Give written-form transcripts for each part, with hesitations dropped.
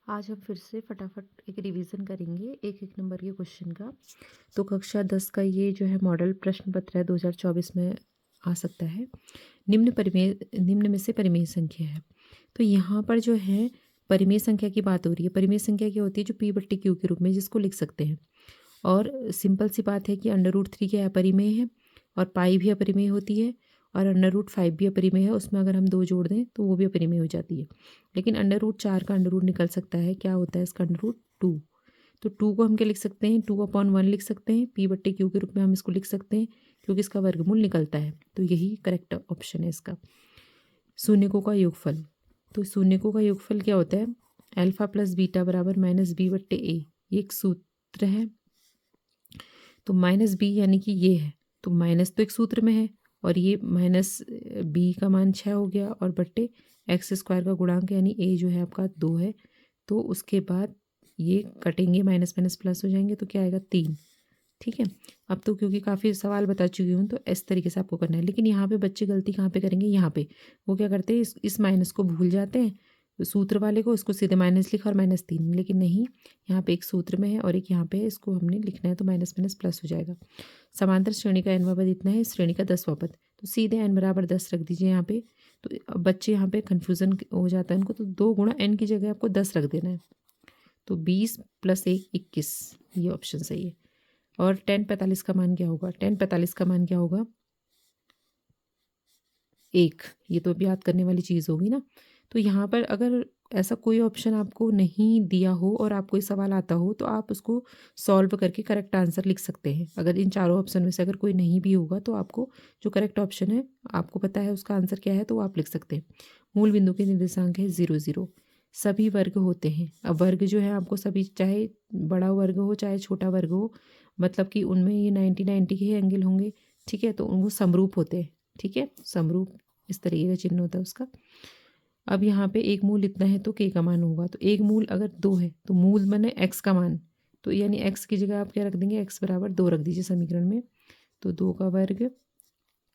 आज हम फिर से फटाफट एक रिवीजन करेंगे एक एक नंबर के क्वेश्चन का। तो कक्षा 10 का ये जो है मॉडल प्रश्न पत्र है 2024 में आ सकता है। निम्न में से परिमेय संख्या है। तो यहाँ पर जो है परिमेय संख्या की बात हो रही है। परिमेय संख्या क्या होती है? जो p/q के रूप में जिसको लिख सकते हैं। और सिंपल सी बात है कि √3 क्या अपरिमेय है और पाई भी अपरिमेय होती है और √5 भी अपरिमेय है। उसमें अगर हम 2 जोड़ दें तो वो भी अपरिमेय हो जाती है। लेकिन √4 का अंडर निकल सकता है। क्या होता है इसका √2? तो 2 को हम क्या लिख सकते हैं? 2/1 लिख सकते हैं। p/q के रूप में हम इसको लिख सकते हैं क्योंकि इसका वर्गमूल निकलता है। तो यही करेक्ट ऑप्शन है इसका। शून्यकों का योगफल। तो शून्यकों का योगफल क्या होता है? अल्फा प्लस बीटा बराबर -b/a। ये एक सूत्र है। तो -b यानी कि ये है। तो माइनस तो एक सूत्र में है और ये -b का मान 6 हो गया और बट्टे x² का गुणांक यानी a जो है आपका 2 है। तो उसके बाद ये कटेंगे, माइनस माइनस प्लस हो जाएंगे तो क्या आएगा? 3। ठीक है। अब तो क्योंकि काफ़ी सवाल बता चुकी हूँ तो इस तरीके से आपको करना है। लेकिन यहाँ पे बच्चे गलती कहाँ पे करेंगे? यहाँ पे वो क्या करते हैं, इस माइनस को भूल जाते हैं, सूत्र वाले को, इसको सीधे माइनस लिखा और -3। लेकिन नहीं, यहाँ पे एक सूत्र में है और एक यहाँ पे है, इसको हमने लिखना है तो माइनस माइनस प्लस हो जाएगा। समांतर श्रेणी का n वां पद इतना है, इस श्रेणी का 10वां पद, तो सीधे n बराबर 10 रख दीजिए यहाँ पे। तो अब बच्चे यहाँ पे कन्फ्यूज़न हो जाता है उनको, तो 2 गुणा n की जगह आपको 10 रख देना है। तो 20 + 1 21, ये ऑप्शन सही है। और 1045 का मान क्या होगा? 1045 का मान क्या होगा? 1। ये तो अभी याद करने वाली चीज़ होगी ना। तो यहाँ पर अगर ऐसा कोई ऑप्शन आपको नहीं दिया हो और आपको ये सवाल आता हो तो आप उसको सॉल्व करके करेक्ट आंसर लिख सकते हैं। अगर इन चारों ऑप्शन में से अगर कोई नहीं भी होगा तो आपको जो करेक्ट ऑप्शन है आपको पता है उसका आंसर क्या है तो आप लिख सकते हैं। मूल बिंदु के निर्देशांक है 0 0। सभी वर्ग होते हैं। अब वर्ग जो है आपको सभी, चाहे बड़ा वर्ग हो चाहे छोटा वर्ग हो, मतलब कि उनमें ये 90 90 के एंगल होंगे। ठीक है। तो वो समरूप होते हैं। ठीक है। समरूप इस तरीके का चिन्ह होता है उसका। अब यहाँ पे एक मूल इतना है तो k का मान होगा। तो एक मूल अगर 2 है तो मूल माने x का मान, तो यानी x की जगह आप क्या रख देंगे? x बराबर 2 रख दीजिए समीकरण में। तो 2 का वर्ग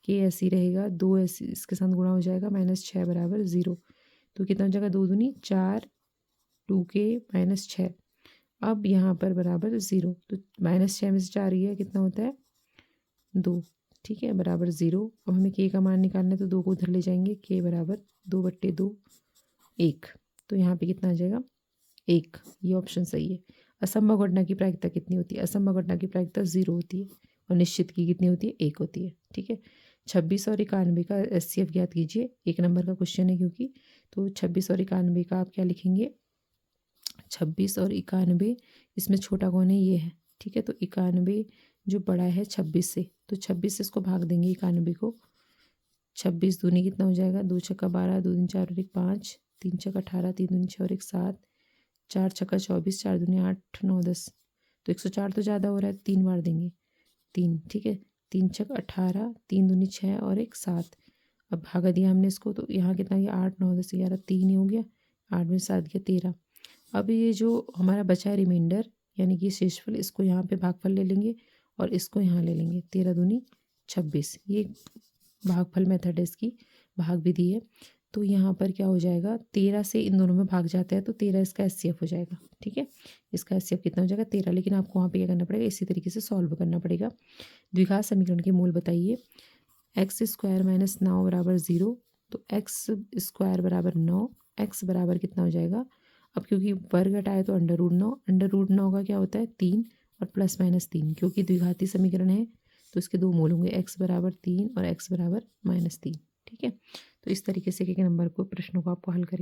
k ऐसे ही रहेगा, 2 ऐसे इसके साथ गुणा हो जाएगा, -6 बराबर 0। तो कितना हो जाएगा? 2 दूनी 4, 2k -6। अब यहाँ पर बराबर 0, तो -6 में से 4 गया, कितना होता है? 2। ठीक है, बराबर 0। अब हमें k का मान निकालना है तो 2 को उधर ले जाएंगे, k बराबर 2/2 1। तो यहाँ पे कितना आ जाएगा? 1। ये ऑप्शन सही है। असंभव घटना की प्रायिकता कितनी होती है? असंभव घटना की प्रायिकता 0 होती है और निश्चित की कितनी होती है? 1 होती है। ठीक है। 26 और 91 का HCF ज्ञात कीजिए। 1 नंबर का क्वेश्चन है क्योंकि, तो 26 और 91 का आप क्या लिखेंगे? 26 और 91, इसमें छोटा कौन है? ये है। ठीक है। तो 91 जो बड़ा है 26 से, तो 26 से इसको भाग देंगे 91 को। 26 दूनी कितना हो जाएगा? 2 छक्का 12, 2 दूनी 4 और 1 5, 3 छक्का 18, 3 दूनी 6 और 1 7, 4 छक्का 24, 4 दूनी 8 9 10। तो 104 तो ज़्यादा हो रहा है, 3 बार देंगे 3। ठीक है। 3 छक्का 18, 3 दूनी 6 और 1 7। अब भागा दिया हमने इसको, तो यहाँ कितना गया? 8 9 10 11, 3 ही हो गया। 8 में 7 गया 13। अब ये जो हमारा बचा है रिमाइंडर यानी कि शेषफल, इसको यहाँ पे भागफल ले लेंगे और इसको यहाँ ले लेंगे। 13 दूनी 26, ये भागफल मेथड है, इसकी भाग विधि है। तो यहाँ पर क्या हो जाएगा? 13 से इन दोनों में भाग जाता है तो 13 इसका HCF हो जाएगा। ठीक है। इसका HCF कितना हो जाएगा? 13। लेकिन आपको वहाँ पे क्या करना पड़ेगा? इसी तरीके से सॉल्व करना पड़ेगा। द्विघात समीकरण के मूल बताइए। x² - 9 बराबर 0। तो x² बराबर 9, x बराबर कितना हो जाएगा? अब क्योंकि वर्ग हटाए तो √9, √9 का क्या होता है? 3 और +-3। क्योंकि द्विघाती समीकरण है तो इसके 2 मूल होंगे, x बराबर 3 और x बराबर -3। ठीक है। तो इस तरीके से एक नंबर को प्रश्नों को आपको हल करें।